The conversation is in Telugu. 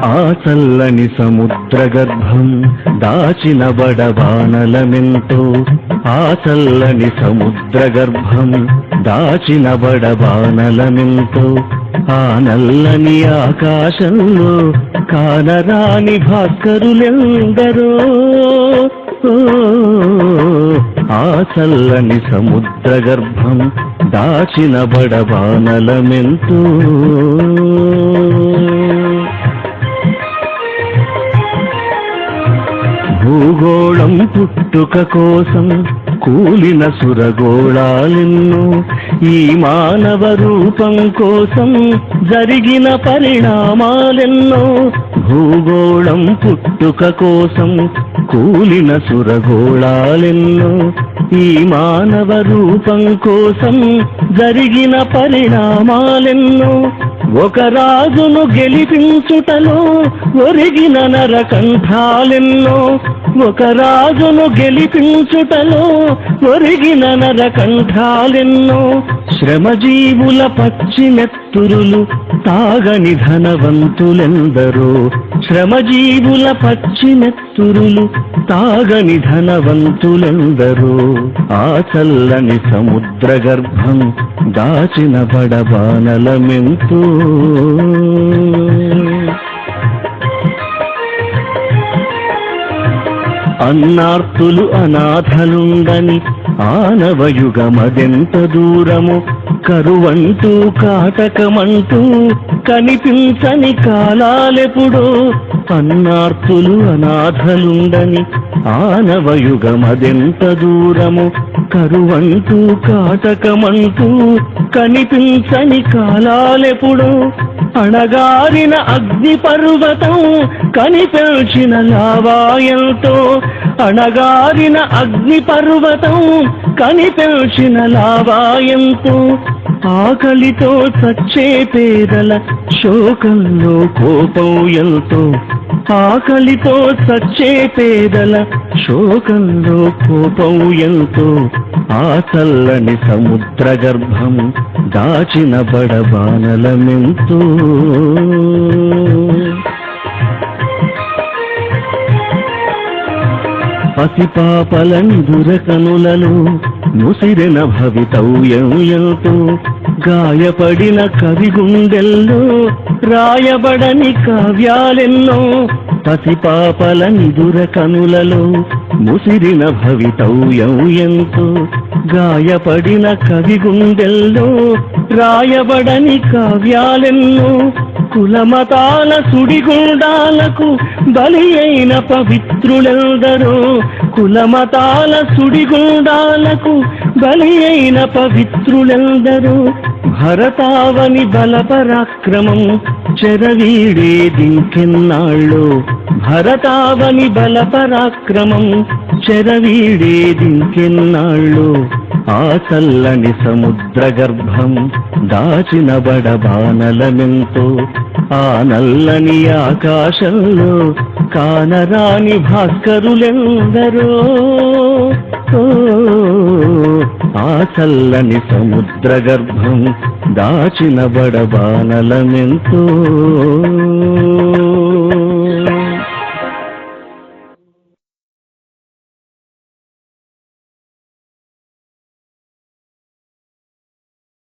ఆ చల్లని సముద్ర గర్భం దాచిన బడబానలమెంతో, ఆ చల్లని సముద్ర గర్భం దాచిన బడబానలమెంతో, ఆ నల్లని ఆకాశంలో కానరాని భాస్కరులెందరో. ఆ చల్లని సముద్ర గర్భం దాచిన బడబానలమెంతో. భూగోళం పుట్టుక కోసం కూలిన సురగోళాలెన్నో, ఈ మానవ రూపం కోసం జరిగిన పరిణామాలెన్నో. భూగోళం పుట్టుక కోసం కూలిన సురగోళాలెన్నో, ఈ మానవ రూపం కోసం జరిగిన పరిణామాలెన్నో. ఒక రాజును గెలిపించుటలో ఒరిగిన నరకంఠాలెన్నో, ఒక రాజును గెలిపించుటలో ఒరిగిన నరకంఠాలెన్నో. శ్రమజీవుల పచ్చి నెత్తురులు తాగని ధనవంతులెందరో, శ్రమజీవుల పచ్చి నెత్తురులు తాగని ధనవంతులెందరో. ఆ చల్లని సముద్ర గర్భం దాచిన బడబానలమెంతో. అన్నార్తులు అనాథలుండని ఆనవయుగమదెంత దూరము, కరువంటూ కాటకమంటూ కనిపించని కాలాలెప్పుడో. అన్నార్తులు అనాథలుండని ఆనవయుగమదెంత దూరము, కరువంటూ కాటకమంటూ కనిపించని కాలాలెప్పుడో. అణగారిన అగ్ని పర్వతం కనిపించిన లావాయంతో, అణగారిన అగ్ని పర్వతం కనిపించిన లావాయంతో. ఆకలితో చచ్చే పేదల శోకంలో కోపం ఎంతో, ఆకలితో చచ్చే పేదల శోకంలో కోపం ఎంతో. ఆ చల్లని సముద్ర గర్భం దాచిన బడబానలమెంతో. పసిపాపలని దురకనులలో ముసిరిన భవితవ్యం ఎంతో, గాయపడిన కవి గుండెల్లో రాయబడని కావ్యాలెన్నో. పసిపాపలని దురకనులలో ముసిరిన భవితవ్యం ఎంతో, గాయపడిన కవి గుండెల్లో రాయబడని కావ్యాలెన్నో. కులమతాల సుడిగుండాలకు బలి అయిన పవిత్రులెందరో, కులమతాల సుడిగుండాలకు బలి అయిన పవిత్రులెందరో. భరతావని బలపరాక్రమం చెరవీడేదింకెన్నాళ్ళో, భరతావని బలపరాక్రమం చెరవీడేదింకెన్నాళ్ళో. ఆ చల్లని సముద్ర గర్భం దాచిన బడబానలమెంతో, ఆ నల్లని ఆకాశంలో కానరాని భాస్కరులెందరో. ఆ చల్లని సముద్ర గర్భం దాచిన బడబానలమెంతో.